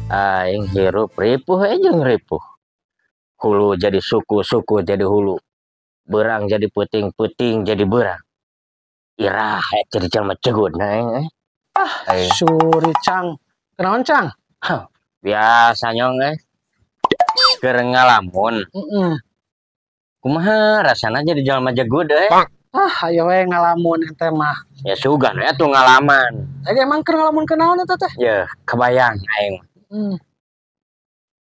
Aing hirup ripuh aja ngeripuh. Hulu jadi suku, suku jadi hulu. Berang jadi puting, puting jadi berang. Irah jadi jalma cegun aing. Suri Cang. Kenaon Cang? Biasanya keur ngalamun. Kumaha rasana jadi jalma jegut Ayo we ngalamun ente mah. Ya sugan ya tuh ngalaman. Emang keur ngalamun kenaon eta teh? Ya kebayang aing.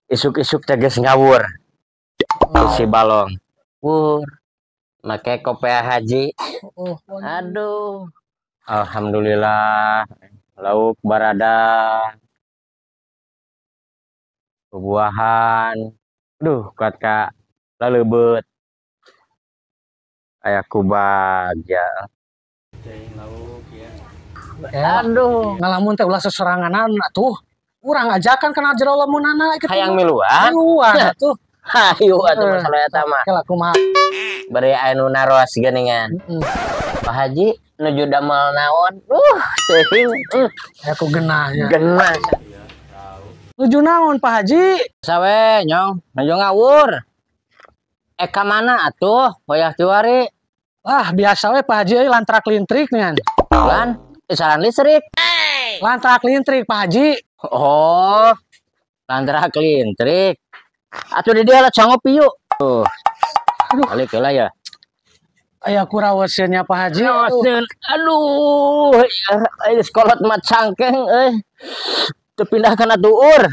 Isuk-isuk teges ngawur. Isi balong. Wur. Make kopea haji. Aduh. Alhamdulillah. Lauk barada. Buahan. Duh, kata lalebeut. Kayak kubagja. Aduh, ngalamun teh ulah sesoranganan atuh. Urang ajakan kenal jero lamunana ieu. Hayang miluan. Miluan atuh. Hayu atuh masalah eta mah. Oke lah kumaha. Bari anu naros geuningan. Pak Haji nuju damel naon? Teuing. Aku genah ya. Genah. Nuju naon Pak Haji? Sawe nyong, nuju ngawur. Ka mana atuh? Hoyah kiwari. Biasa we Pak Haji lantrak lintrik nian. Lan, isaran listrik. Lantrak lintrik Pak Haji. Oh. Lantrak lintrik. Atuh di dia lah ngopi yuk. Tuh. Balik lah ya. Aya kurawaseunya Pak Haji. Aduh, sekolot mah cangkeng teu pindah kana tuur.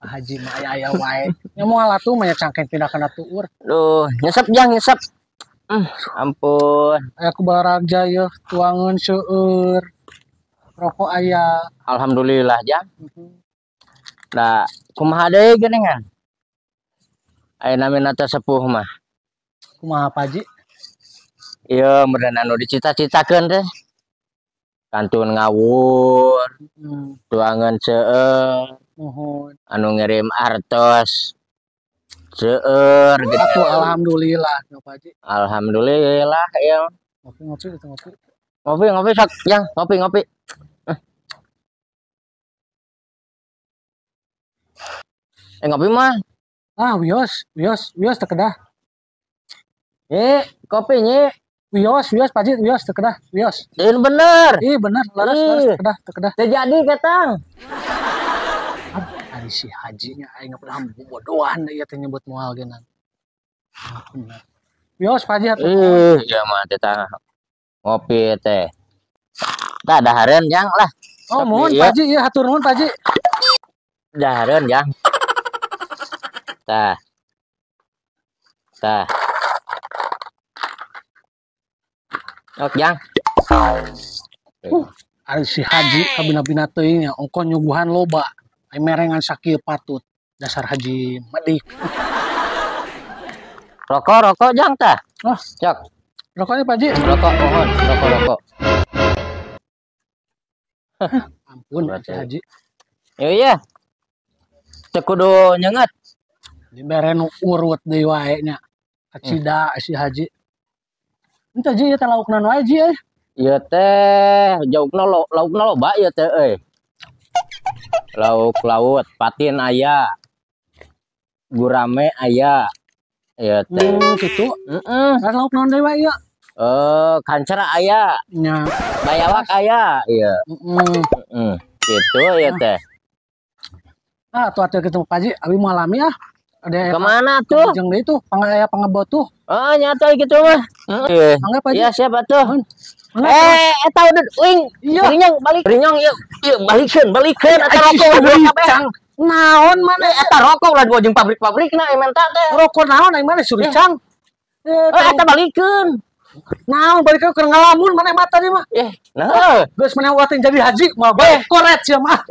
Pak Haji mah aya wae. Nya moal atuh mah cangkeng pindah kana tuur. Duh, nyesep jang nyesep. Ampun. Aya ku baragja yeuh tuangeun seueur. Rokok aya. Alhamdulillah jang. Da kumaha deui geuningan? Ayeuna minata sepuh mah. Kumaha Pak Haji? Ieu meureun anu dicita-citakeun teh. Kantun ngawur, tuangan seueur, anu ngirim artos seueur gitu. Atuh alhamdulillah Pak Haji. Alhamdulillah ya. Ngopi gitu ngopi. Ngopi sok yang ngopi. Ngopi mah. Wios teu kedah. Kopi nyi. Wios Pak Haji, wios teu kedah, wios. Ini bener. Bener, laras teu kedah. Teu jadi katang. Ari si Hajinya aing pernah bodohan ieu teh nyebut moal geunan. Bener. Wios Pak Haji atuh. Iya mah teh ngopi teh. Tah dahareun jang lah. Mohon Pak Haji, ieu hatur nuhun Pak Haji. Dahareun jang. Tah. Ok jang. Ari si Haji kabina-bina teuing nya ongko nyuguhan loba. Ai merengan sakieu patut. Dasar Haji medik. Rokok jang tah. Cok. Rokoknya Pak Haji. Rokok mohon, rokok. Ampun si Haji. Iya. Teu kudu nyeunget. Dibere nu urut deui wae nya. Acida si Haji. Ente Ji eta laukna nu wae Ji euy. Ieu teh laukna loba ieu teh euy. Lauk laut, patin aya. Gurame aya. Ieu teh. Kitu. Kan lauk naon deui wae ieu? Kancer aya. Nya. Bayawak aya. Iya. Kitu ieu teh. Atuh ketemu Pak Haji, abi mau alami Ada kemana tuh? Jeung deui tuh, pangebot tuh. Nyata gitu mah. Mangga Pak Haji. Iya siapa tuh? Eta udah uing. Rinyong balik. Rinyong ieu balikeun eta rokok kabeh. Naon mana eta rokok lah jeung pabrik-pabrikna ementa teh. Rokok naon aing mana Suri Cang? Eta balikeun. Naon balikeun keur ngalamun mana mah tadi mah. Nah, geus mana wating jadi haji mah koret sia mah.